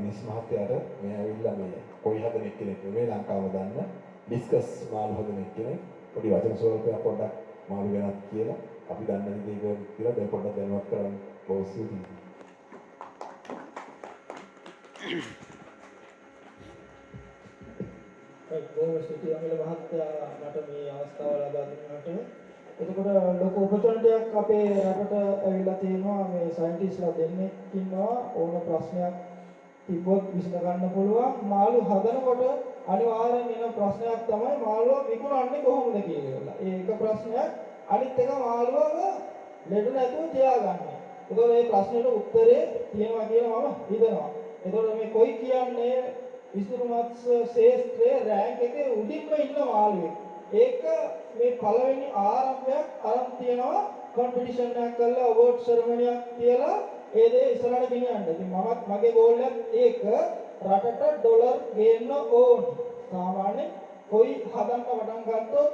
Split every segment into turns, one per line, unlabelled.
දිනේෂ් මහත්තයාට මේ ඇවිල්ලා මේ කොයි හදන එක්කෙනෙක් නෙමෙයි ලංකාව දන්න ඩිස්කස් මාළු හදන එක්කෙනෙක් පොඩි වචන ස්වල්පයක් පොඩ්ඩක් මාළු ගැනත් කියලා අපි දන්න දේ කියලා දැන් පොඩ්ඩක් දැනුවත් කරන්න බොහොම ස්තුතියි.
බොහොම ස්තුතියි අමිල මහත්තයා මට මේ අවස්ථාව ලබා දුන්නාට. එතකොට ලොකු උපකරණයක් අපේ රටට ඇවිල්ලා තියෙනවා මේ සයන්ටිස්ට්ලා දෙන්නෙක් ඉන්නවා ඕන ප්‍රශ්නයක් තිබ්බොත් විසඳ ගන්න පුළුවන්. මාළු හදනකොට අනිවාර්යෙන් එන ප්‍රශ්නයක් තමයි මාළුව විකුණන්නේ කොහොමද කියලා. ඒ එක ප්‍රශ්නයක්. අනිත් එක මාළුවව ලෙඩ නැතුව තියාගන්නේ. ඒතකොට මේ ප්‍රශ්නෙට උත්තරේ තියෙනවා කියලා මම හිතනවා. ඒතකොට මේ කොයි කියන්නේ විසුරුමත් ශේෂ්ත්‍රයේ රෑන්ක් එකේ උඩින්ම ඉන්න මාළුවෙක්. ඒක මේ පළවෙනි ආරම්භයක් අරන් තියනවා කම්පිටිෂන් එකක් කරලා අවෝඩ් සෙරමනි එකක් තියලා ඒ දේ ඉස්සරහට ගෙනියන්න. ඉතින් මමත් මගේ ගෝල් එක ඒක රටට ඩොලර් ගේන්න ඕන. සාමාන්‍යයෙන් කොයි හදන්න පටන් ගත්තොත්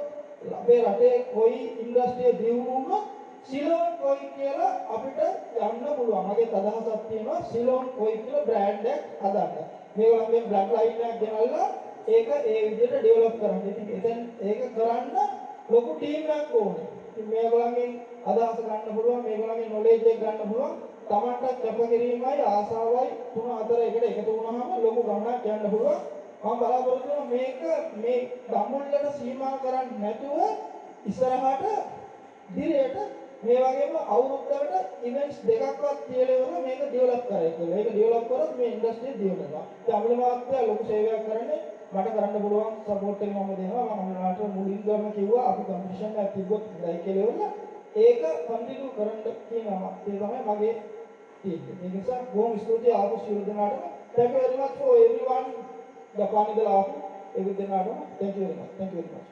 අපේ රටේ කොයි ඉන්ඩස්ට්‍රිය දියුණු වුණොත් සිලෝන් කොයි කියලා අපිට යන්න පුළුවන්. මගේ අදහසක් තියෙනවා සිලෝන් කොයි කියලා බ්‍රෑන්ඩ් එකක් හදන්න. මේගොල්ලන්ගේ බ්ලැක් ලයින් එකක් ගෙනල්ලා ඒක ඒ විදිහට ඩෙවලොප් කරන්න. ඉතින් ඒක කරන්න ලොකු ටීම් එකක් ඕනේ. ඉතින් මේගොල්ලන්ගෙන් අදහස ගන්න පුළුවන්, මේගොල්ලන්ගේ නොලෙජ් එක ගන්න පුළුවන්. Tamanට කැපකිරීමයි ආසාවයි තුන අතර එකට එකතු වුණාම ලොකු ගමනක් යන්න පුළුවන්. මම බලාපොරොත්තු වෙනවා මේක මේ ගම්මුල්ලට සීමා කරන්නේ නැතුව ඉස්සරහට දිරේට මේ වගේම අවුරුද්දකට ඉවෙන්ට්ස් දෙකක්වත් තියලා ඉවර මේක ඩෙවලොප් කරයි කියලා. ඒක ඩෙවලොප් කරොත් මේ ඉන්ඩස්ට්‍රිය දියුණුවා. ඒ අමිල මහත්තයා ලොකු සේවයක් කරන්නේ මට කරන්න පුළුවන් සපෝට් එක මම දෙනවා. මම අමිලට මුලින්ම කිව්වා අපි කම්පිටිෂන් එකක් තිබ්බොත් හොඳයි කියලා ඉවරලා ඒක කන්ටිනියු කරන්න කියනවා. ඒ තමයි මගේ තියෙන්නේ. ඒ නිසා බොහොම ස්තුතියි ආපු සියලු දෙනාට. Thank you very much for everyone. Japan ඉඳලා ආපු ඒ දෙනාටම thank you very much. Thank you very much.